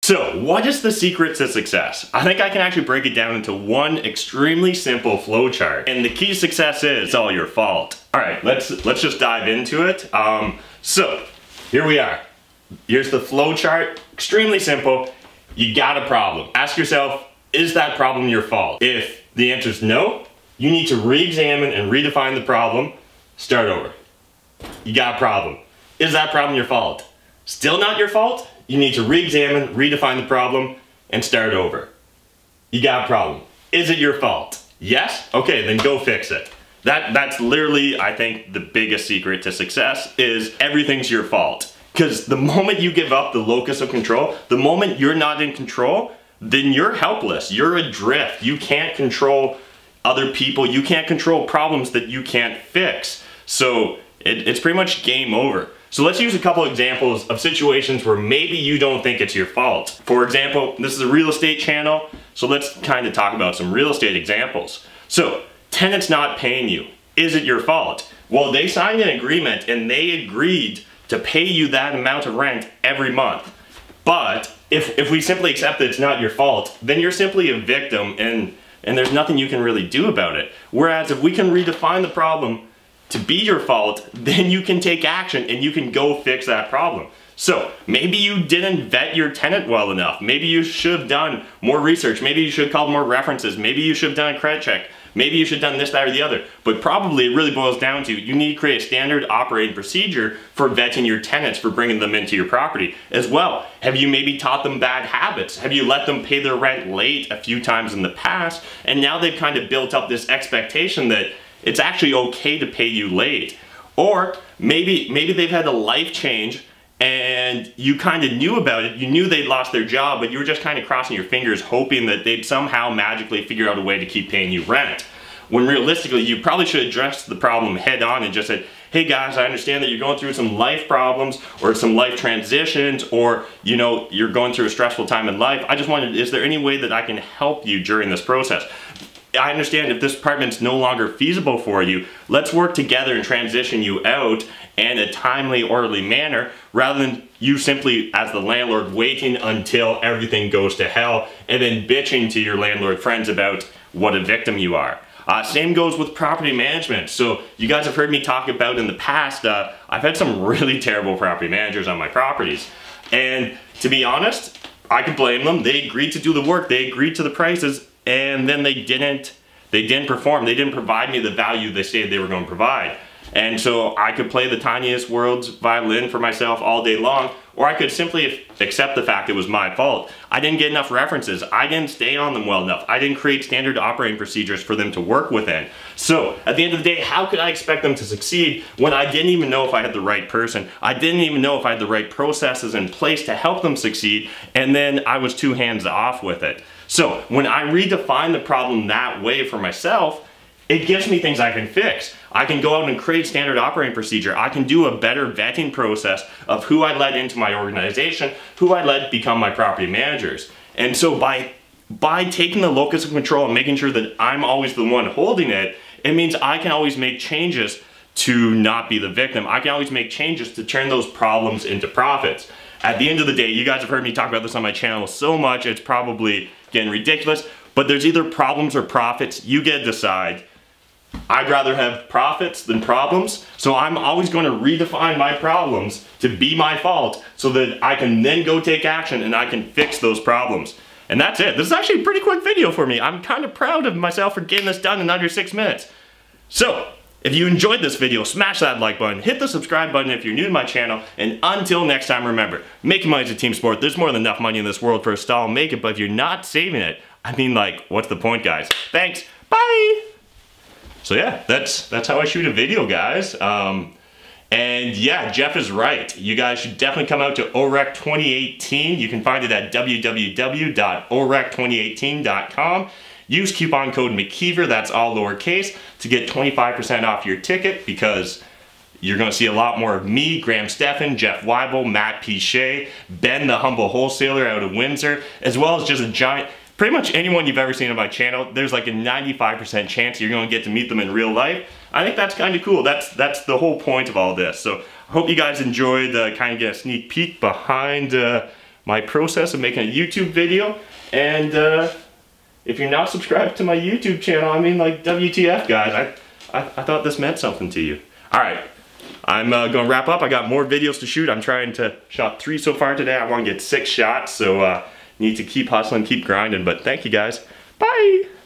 So what is the secret to success? I think I can actually break it down into one extremely simple flow chart. And the key to success is it's all your fault. All right, let's just dive into it. So here we are. Here's the flow chart, extremely simple. You got a problem. Ask yourself, is that problem your fault? If the answer is no, you need to re-examine and redefine the problem. Start over. You got a problem. Is that problem your fault? Still not your fault? You need to re-examine, redefine the problem, and start over. You got a problem. Is it your fault? Yes? Okay, then go fix it. That's literally, I think, the biggest secret to success is everything's your fault. Because the moment you give up the locus of control, the moment you're not in control, then you're helpless. You're adrift. You can't control other people. You can't control problems that you can't fix. So it's pretty much game over. So let's use a couple examples of situations where maybe you don't think it's your fault. For example, this is a real estate channel, so let's kind of talk about some real estate examples. So, tenants not paying you, is it your fault? Well, they signed an agreement and they agreed to pay you that amount of rent every month. But if we simply accept that it's not your fault, then you're simply a victim and there's nothing you can really do about it. Whereas if we can redefine the problem to be your fault, then you can take action and you can go fix that problem. So maybe you didn't vet your tenant well enough. Maybe you should have done more research. Maybe you should have called more references. Maybe you should have done a credit check. Maybe you should have done this, that, or the other. But probably it really boils down to you need to create a standard operating procedure for vetting your tenants, for bringing them into your property. As well, have you maybe taught them bad habits? Have you let them pay their rent late a few times in the past? And now they've kind of built up this expectation that it's actually okay to pay you late. Or maybe they've had a life change and you kind of knew about it. You knew they'd lost their job, but you were just kind of crossing your fingers hoping that they'd somehow magically figure out a way to keep paying you rent. When realistically, you probably should address the problem head on and just said, hey guys, I understand that you're going through some life problems or some life transitions, or you're going through a stressful time in life. I just wondered, is there any way that I can help you during this process? I understand if this apartment's no longer feasible for you, let's work together and transition you out in a timely, orderly manner, rather than you simply, as the landlord, waiting until everything goes to hell and then bitching to your landlord friends about what a victim you are. Same goes with property management. So you guys have heard me talk about in the past, I've had some really terrible property managers on my properties. And to be honest, I could blame them. They agreed to do the work, they agreed to the prices, and then they didn't perform. They didn't provide me the value they said they were going to provide. And so I could play the tiniest world's violin for myself all day long, or I could simply accept the fact it was my fault. I didn't get enough references. I didn't stay on them well enough. I didn't create standard operating procedures for them to work within. So at the end of the day, how could I expect them to succeed when I didn't even know if I had the right person? I didn't even know if I had the right processes in place to help them succeed, and then I was too hands off with it. So when I redefine the problem that way for myself, it gives me things I can fix. I can go out and create standard operating procedure. I can do a better vetting process of who I let into my organization, who I let become my property managers. And so by taking the locus of control and making sure that I'm always the one holding it, it means I can always make changes to not be the victim. I can always make changes to turn those problems into profits. At the end of the day, you guys have heard me talk about this on my channel so much, it's probably getting ridiculous, but there's either problems or profits. You get to decide. I'd rather have profits than problems, so I'm always going to redefine my problems to be my fault so that I can then go take action and I can fix those problems. And that's it. This is actually a pretty quick video for me. I'm kind of proud of myself for getting this done in under 6 minutes. So, if you enjoyed this video, smash that like button, hit the subscribe button if you're new to my channel, and until next time, remember, making money is a team sport. There's more than enough money in this world for us to all make it, but if you're not saving it, I mean, like, what's the point, guys? Thanks, bye! So yeah, that's how I shoot a video, guys. And yeah, Jeff is right. You guys should definitely come out to OREC 2018. You can find it at www.orec2018.com. Use coupon code McKeever, that's all lowercase, to get 25% off your ticket, because you're going to see a lot more of me, Graham Steffen, Jeff Weibel, Matt P. Shea, Ben the Humble Wholesaler out of Windsor, as well as just a giant... Pretty much anyone you've ever seen on my channel, there's like a 95% chance you're going to get to meet them in real life. I think that's kind of cool. That's the whole point of all this. So I hope you guys enjoyed kind of get a sneak peek behind my process of making a YouTube video. And if you're not subscribed to my YouTube channel, I mean, like, WTF, guys. I thought this meant something to you. All right, I'm gonna wrap up. I got more videos to shoot. I'm trying to shot 3 so far today. I want to get 6 shots, so need to keep hustling, keep grinding. But thank you, guys. Bye.